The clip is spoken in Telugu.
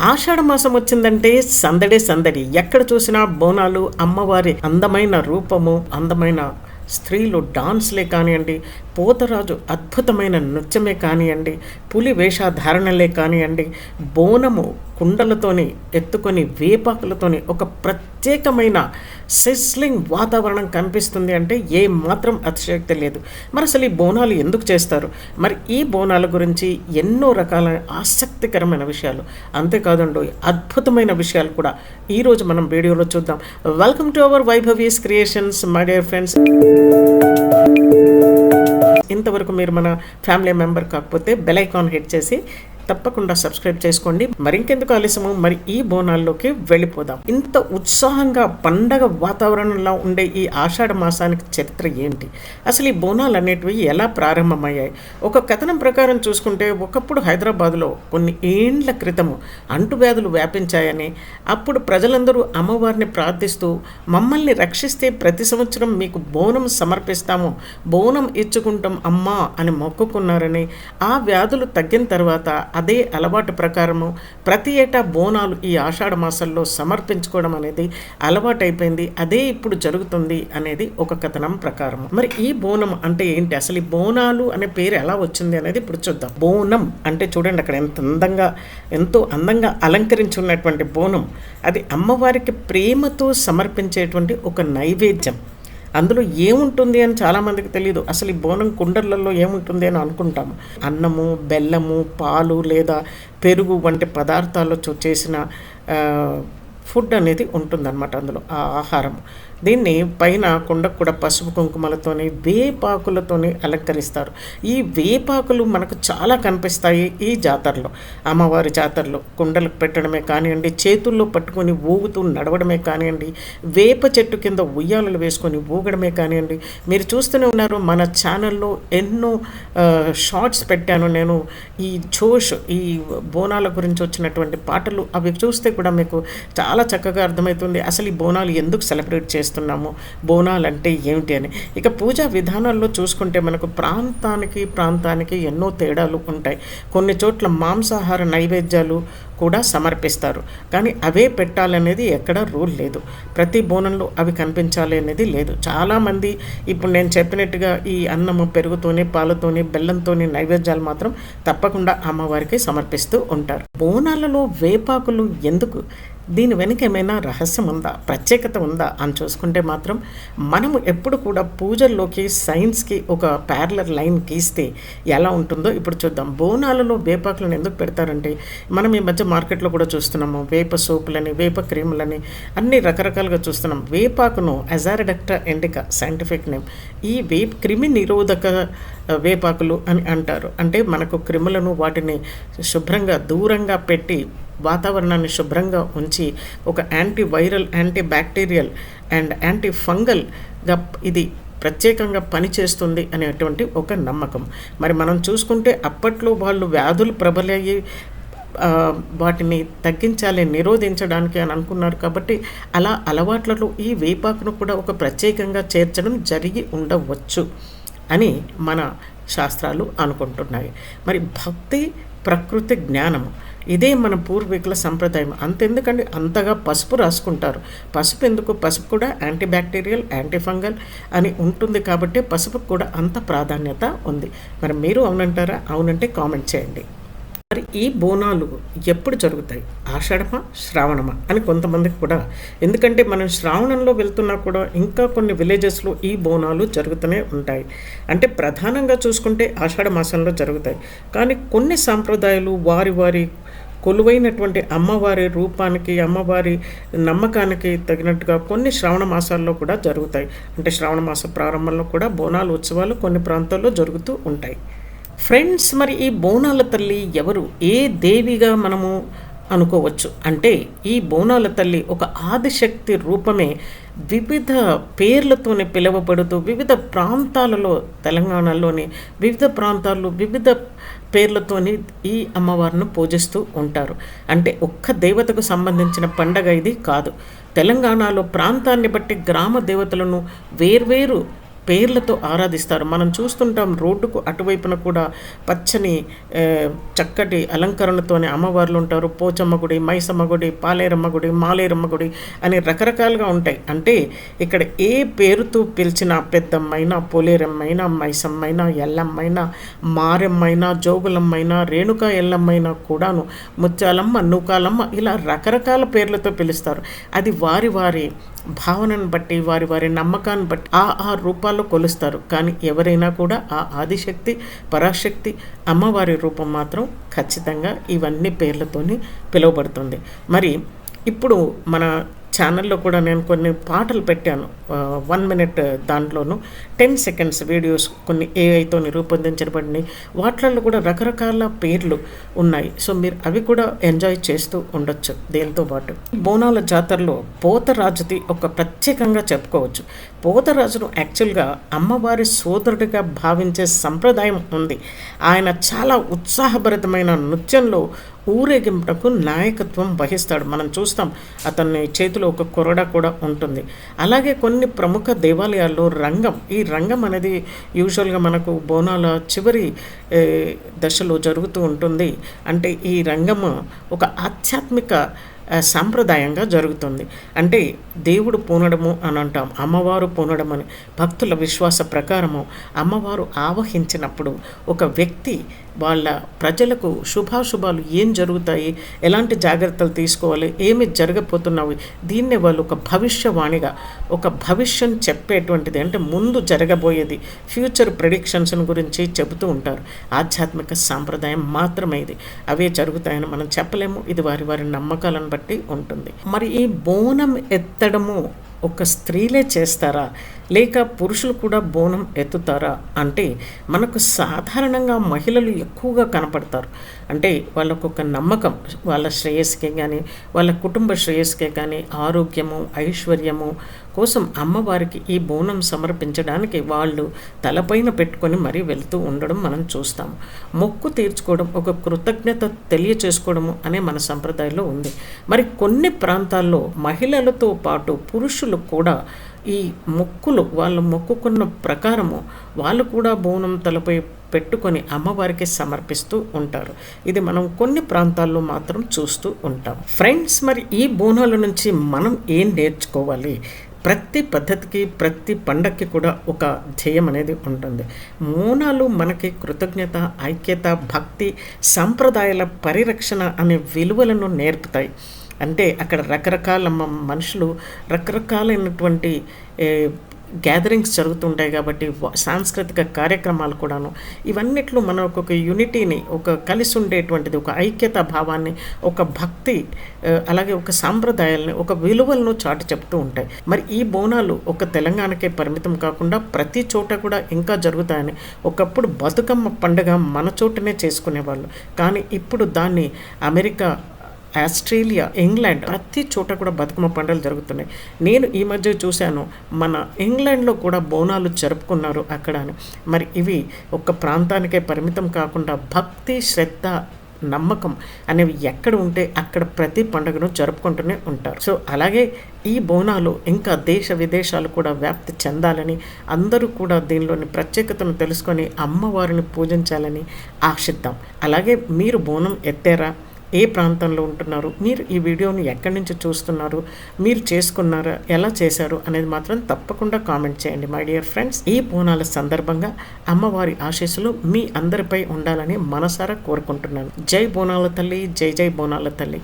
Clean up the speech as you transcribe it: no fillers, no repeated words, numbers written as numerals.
ఆషాఢ మాసం వచ్చిందంటే సందడే సందడి. ఎక్కడ చూసినా బోనాలు, అమ్మవారి అందమైన రూపము, అందమైన స్త్రీలు డాన్స్లే కానివ్వండి, పోతరాజు అద్భుతమైన నృత్యమే కానివ్వండి, పులి వేషధారణలే కానివ్వండి, బోనము కుండలతోని ఎత్తుకొని వేపాకులతోని ఒక ప్రత్యేకమైన సిస్లింగ్ వాతావరణం కనిపిస్తుంది అంటే ఏ మాత్రం అతిశయోక్తి లేదు. మరి అసలు ఈ బోనాలు ఎందుకు చేస్తారు? మరి ఈ బోనాల గురించి ఎన్నో రకాల ఆసక్తికరమైన విషయాలు, అంతేకాదండి అద్భుతమైన విషయాలు కూడా ఈరోజు మనం వీడియోలో చూద్దాం. Welcome to our Vaibhavi's creations my dear friends. ఇంతవరకు మీరు మన ఫ్యామిలీ మెంబర్ కాకపోతే బెల్ ఐకాన్ హిట్ చేసి తప్పకుండా సబ్స్క్రైబ్ చేసుకోండి. మరింకెందుకు ఆలస్యము, మరి ఈ బోనాల్లోకి వెళ్ళిపోదాం. ఇంత ఉత్సాహంగా పండగ వాతావరణంలో ఉండే ఈ ఆషాఢ మాసానికి చరిత్ర ఏంటి? అసలు ఈ బోనాలు అనేటివి ఎలా ప్రారంభమయ్యాయి? ఒక కథనం ప్రకారం చూసుకుంటే ఒకప్పుడు హైదరాబాద్లో కొన్ని ఏండ్ల క్రితము అంటువ్యాధులు వ్యాపించాయని, అప్పుడు ప్రజలందరూ అమ్మవారిని ప్రార్థిస్తూ మమ్మల్ని రక్షిస్తే ప్రతి సంవత్సరం మీకు బోనం సమర్పిస్తాము, బోనం ఇచ్చుకుంటాం అమ్మా అని మొక్కుకున్నారని, ఆ వ్యాధులు తగ్గిన తర్వాత అదే అలవాటు ప్రకారము ప్రతి ఏటా బోనాలు ఈ ఆషాఢ మాసంలో సమర్పించుకోవడం అనేది అలవాటైపోయింది. అదే ఇప్పుడు జరుగుతుంది అనేది ఒక కథనం ప్రకారం. మరి ఈ బోనం అంటే ఏంటి? అసలు ఈ బోనాలు అనే పేరు ఎలా వచ్చింది అనేది ఇప్పుడు చూద్దాం. బోనం అంటే చూడండి, అక్కడ ఎంతో అందంగా అలంకరించి ఉన్నటువంటి బోనం, అది అమ్మవారికి ప్రేమతో సమర్పించేటువంటి ఒక నైవేద్యం. అందులో ఏముంటుంది అని చాలామందికి తెలియదు. అసలు ఈ బోనం కుండలలో ఏముంటుంది అని అనుకుంటాము. అన్నము, బెల్లము, పాలు లేదా పెరుగు వంటి పదార్థాలతో చేసిన ఫుడ్ అనేది ఉంటుందన్నమాట అందులో, ఆ ఆహారం. దీన్ని పైన కుండకు కూడా పసుపు కుంకుమలతోని వేపాకులతోని అలంకరిస్తారు. ఈ వేపాకులు మనకు చాలా కనిపిస్తాయి ఈ జాతరలో, అమ్మవారి జాతరలో. కుండలకు పెట్టడమే కానివ్వండి, చేతుల్లో పట్టుకొని ఊగుతూ నడవడమే కానివ్వండి, వేప చెట్టు కింద ఉయ్యాలలు వేసుకొని ఊగడమే కానివ్వండి. మీరు చూస్తూనే ఉన్నారు, మన ఛానల్లో ఎన్నో షార్ట్స్ పెట్టాను నేను. ఈ జోష్, ఈ బోనాల గురించి వచ్చినటువంటి పాటలు, అవి చూస్తే కూడా మీకు చాలా చక్కగా అర్థమవుతుంది అసలు ఈ బోనాలు ఎందుకు సెలబ్రేట్ చేస్తున్నాము, బోనాలు అంటే ఏమిటి అని. ఇక పూజా విధానాల్లో చూసుకుంటే మనకు ప్రాంతానికి ఎన్నో తేడాలు ఉంటాయి. కొన్ని చోట్ల మాంసాహార నైవేద్యాలు కూడా సమర్పిస్తారు, కానీ అవే పెట్టాలనేది ఎక్కడ రూల్ లేదు. ప్రతి బోనంలో అవి కనిపించాలి అనేది లేదు. చాలామంది ఇప్పుడు నేను చెప్పినట్టుగా ఈ అన్నము, పెరుగుతోని, పాలతోని, బెల్లంతోని నైవేద్యాలు మాత్రం తప్పకుండా అమ్మవారికి సమర్పిస్తూ ఉంటారు. బోనాలలో వేపాకులు ఎందుకు? దీని వెనుక ఏమైనా రహస్యం ఉందా, ప్రత్యేకత ఉందా అని చూసుకుంటే మాత్రం మనము ఎప్పుడు కూడా పూజల్లోకి సైన్స్కి ఒక ప్యారలర్ లైన్ గీస్తే ఎలా ఉంటుందో ఇప్పుడు చూద్దాం. బోనాలలో వేపాకులను ఎందుకు పెడతారంటే, మనం ఈ మధ్య మార్కెట్లో కూడా చూస్తున్నాము, వేప సోపులని, వేప క్రీములని, అన్ని రకరకాలుగా చూస్తున్నాం. వేపాకును అజారడక్టా ఇండికా సైంటిఫిక్ నేమ్. ఈ క్రిమి నిరోధక వేపాకులు అని అంటారు. అంటే మనకు క్రిములను, వాటిని శుభ్రంగా దూరంగా పెట్టి వాతావరణాన్ని శుభ్రంగా ఉంచి ఒక antiviral, anti bacterial and anti ఫంగల్గా ఇది ప్రత్యేకంగా పనిచేస్తుంది అనేటువంటి ఒక నమ్మకం. మరి మనం చూసుకుంటే అప్పట్లో వాళ్ళు వ్యాధులు ప్రబలయ్యి వాటిని తగ్గించాలి, నిరోధించడానికి అని అనుకున్నారు. కాబట్టి అలా అలవాట్లలో ఈ వేపాకును కూడా ఒక ప్రత్యేకంగా చేర్చడం జరిగి ఉండవచ్చు అని మన శాస్త్రాలు అనుకుంటున్నాయి. మరి భక్తి, ప్రకృతి, జ్ఞానము, ఇదే మన పూర్వీకుల సంప్రదాయం. అంతెందుకండి అంతగా పసుపు రాసుకుంటారు. పసుపు ఎందుకు? పసుపు కూడా యాంటీ బ్యాక్టీరియల్, యాంటీ ఫంగల్ అని ఉంటుంది కాబట్టి పసుపుకు కూడా అంత ప్రాధాన్యత ఉంది. మరి మీరు అవునంటారా? అవునంటే కామెంట్ చేయండి. మరి ఈ బోనాలు ఎప్పుడు జరుగుతాయి? ఆషాఢమా, శ్రావణమా అని కొంతమందికి కూడా. ఎందుకంటే మనం శ్రావణంలో వెళ్తున్నా కూడా ఇంకా కొన్ని విలేజెస్లో ఈ బోనాలు జరుగుతూనే ఉంటాయి. అంటే ప్రధానంగా చూసుకుంటే ఆషాఢ మాసంలో జరుగుతాయి, కానీ కొన్ని సాంప్రదాయాలు వారి కొలువైనటువంటి అమ్మవారి రూపానికి, అమ్మవారి నమ్మకానికి తగినట్టుగా కొన్ని శ్రావణ మాసాల్లో కూడా జరుగుతాయి. అంటే శ్రావణ మాస ప్రారంభంలో కూడా బోనాలు ఉత్సవాలు కొన్ని ప్రాంతాల్లో జరుగుతూ ఉంటాయి. ఫ్రెండ్స్, మరి ఈ బోనాల తల్లి ఎవరు? ఏ దేవిగా మనము అనుకోవచ్చు అంటే, ఈ బోనాల తల్లి ఒక ఆదిశక్తి రూపమే. వివిధ పేర్లతోనే పిలువబడుతూ వివిధ ప్రాంతాలలో, తెలంగాణలోని వివిధ ప్రాంతాల్లో వివిధ పేర్లతోని ఈ అమ్మవారిని పూజిస్తూ ఉంటారు. అంటే ఒక్క దేవతకు సంబంధించిన పండగ ఇది కాదు. తెలంగాణలో ప్రాంతాన్ని బట్టి గ్రామ దేవతలను వేర్వేరు పేర్లతో ఆరాధిస్తారు. మనం చూస్తుంటాం రోడ్డుకు అటువైపున కూడా పచ్చని చక్కటి అలంకరణతోనే అమ్మవార్లు ఉంటారు. పోచమ్మ గుడి, మైసమ్మ గుడి, పాలేరమ్మ గుడి, మాలేరమ్మ గుడి అని రకరకాలుగా ఉంటాయి. అంటే ఇక్కడ ఏ పేరుతో పిలిచినా పెద్దమ్మైనా, పోలేరమ్మైనా, మైసమ్మైనా, ఎల్లమ్మైనా, మారెమ్మైనా, జోగులమ్మైనా, రేణుకా ఎల్లమ్మైనా కూడాను, ముత్యాలమ్మ, నూకాలమ్మ ఇలా రకరకాల పేర్లతో పిలుస్తారు. అది వారి వారి భావనను బట్టి, వారి వారి నమ్మకాన్ని బట్టి ఆ రూపాల్లో కొలుస్తారు. కానీ ఎవరైనా కూడా ఆ ఆదిశక్తి, పరాశక్తి అమ్మవారి రూపం మాత్రం ఖచ్చితంగా ఇవన్నీ పేర్లతోని పిలువబడుతుంది. మరి ఇప్పుడు మన ఛానల్లో కూడా నేను కొన్ని పాటలు పెట్టాను, 1 minute దాంట్లోనూ 10 seconds వీడియోస్ కొన్ని ఏఐతో రూపొందించబడినాయి. వాటిల్లో కూడా రకరకాల పేర్లు ఉన్నాయి. సో మీరు అవి కూడా ఎంజాయ్ చేస్తూ ఉండొచ్చు. దీంతో పాటు బోనాల జాతరలో పోతరాజుది ఒక ప్రత్యేకంగా చెప్పుకోవచ్చు. పోతరాజును యాక్చువల్గా అమ్మవారి సోదరుడిగా భావించే సంప్రదాయం ఉంది. ఆయన చాలా ఉత్సాహభరితమైన నృత్యంలో ఊరేగింపుటకు నాయకత్వం వహిస్తాడు. మనం చూస్తాం అతని చేతిలో ఒక కొరడ కూడా ఉంటుంది. అలాగే కొన్ని ప్రముఖ దేవాలయాల్లో రంగం, ఈ రంగం అనేది యూజువల్గా మనకు బోనాల చివరి దశలో జరుగుతూ ఉంటుంది. అంటే ఈ రంగము ఒక ఆధ్యాత్మిక సాంప్రదాయంగా జరుగుతుంది. అంటే దేవుడు పూనడము అని అంటాం, అమ్మవారు పూనడం అని. భక్తుల విశ్వాస ప్రకారము అమ్మవారు ఆవహించినప్పుడు ఒక వ్యక్తి వాళ్ళ ప్రజలకు శుభాశుభాలు ఏం జరుగుతాయి, ఎలాంటి జాగ్రత్తలు తీసుకోవాలి, ఏమి జరగబోతున్నాయి, దీన్నే వాళ్ళు ఒక భవిష్యవాణిగా, ఒక భవిష్యం చెప్పేటువంటిది, అంటే ముందు జరగబోయేది, ఫ్యూచర్ ప్రెడిక్షన్స్ గురించి చెబుతూ ఉంటారు. ఆధ్యాత్మిక సాంప్రదాయం మాత్రమే ఇది. అవే జరుగుతాయని మనం చెప్పలేము. ఇది వారి వారి నమ్మకాలను బట్టి ఉంటుంది. మరి ఈ బోనం ఎత్తడము ఒక స్త్రీలే చేస్తారా, లేక పురుషులు కూడా బోనం ఎత్తుతారా అంటే మనకు సాధారణంగా మహిళలు ఎక్కువగా కనపడతారు. అంటే వాళ్ళకు ఒక నమ్మకం, వాళ్ళ శ్రేయస్కే కానీ, వాళ్ళ కుటుంబ శ్రేయస్కే కానీ, ఆరోగ్యము, ఐశ్వర్యము కోసం అమ్మవారికి ఈ బోనం సమర్పించడానికి వాళ్ళు తలపైన పెట్టుకొని మరీ వెళ్తూ ఉండడం మనం చూస్తాము. మొక్కు తీర్చుకోవడం, ఒక కృతజ్ఞత తెలియచేసుకోవడము అనే మన సంప్రదాయంలో ఉంది. మరి కొన్ని ప్రాంతాల్లో మహిళలతో పాటు పురుషులు కూడా ఈ మొక్కులు, వాళ్ళు మొక్కుకున్న ప్రకారము వాళ్ళు కూడా బోనం తలపై పెట్టుకొని అమ్మవారికి సమర్పిస్తూ ఉంటారు. ఇది మనం కొన్ని ప్రాంతాల్లో మాత్రం చూస్తూ ఉంటాం. ఫ్రెండ్స్, మరి ఈ బోనాల నుంచి మనం ఏం నేర్చుకోవాలి? ప్రతి పద్ధతికి, ప్రతి పండగకి కూడా ఒక ధ్యేయం అనేది ఉంటుంది. బోనాలు మనకి కృతజ్ఞత, ఐక్యత, భక్తి, సంప్రదాయాల పరిరక్షణ అనే విలువలను నేర్పుతాయి. అంటే అక్కడ రకరకాల మనుషులు, రకరకాలైనటువంటి గ్యాదరింగ్స్ జరుగుతుంటాయి కాబట్టి సాంస్కృతిక కార్యక్రమాలు కూడాను, ఇవన్నిట్లో మనకు ఒక యూనిటీని, ఒక కలిసి ఉండేటువంటిది, ఒక ఐక్యత భావాన్ని, ఒక భక్తి, అలాగే ఒక సాంప్రదాయాలని, ఒక విలువలను చాటి చెప్తూ ఉంటాయి. మరి ఈ బోనాలు ఒక తెలంగాణకే పరిమితం కాకుండా ప్రతి చోట కూడా ఇంకా జరుగుతాయని. ఒకప్పుడు బతుకమ్మ పండుగ మన చోటనే చేసుకునేవాళ్ళు, కానీ ఇప్పుడు దాన్ని అమెరికా, ఆస్ట్రేలియా, ఇంగ్లాండ్ ప్రతి చోట కూడా బతుకమ్మ పండుగలు జరుగుతున్నాయి. నేను ఈ మధ్య చూశాను, మన ఇంగ్లాండ్లో కూడా బోనాలు జరుపుకున్నారు అక్కడ అని. మరి ఇవి ఒక్క ప్రాంతానికే పరిమితం కాకుండా భక్తి, శ్రద్ధ, నమ్మకం అనేవి ఎక్కడ ఉంటే అక్కడ ప్రతి పండుగను జరుపుకుంటూనే ఉంటారు. సో అలాగే ఈ బోనాలు ఇంకా దేశ విదేశాలు కూడా వ్యాప్తి చెందాలని, అందరూ కూడా దీనిలోని ప్రత్యేకతను తెలుసుకొని అమ్మవారిని పూజించాలని ఆశిద్దాం. అలాగే మీరు బోనం ఎత్తారా? ఏ ప్రాంతంలో ఉంటున్నారు? మీరు ఈ వీడియోని ఎక్కడి నుంచి చూస్తున్నారు? మీరు చేసుకున్నారా? ఎలా చేశారు అనేది మాత్రం తప్పకుండా కామెంట్ చేయండి మై డియర్ ఫ్రెండ్స్. ఈ బోనాల సందర్భంగా అమ్మవారి ఆశీస్సులు మీ అందరిపై ఉండాలని మనసారా కోరుకుంటున్నాను. జై బోనాల తల్లి, జై జై బోనాల తల్లి.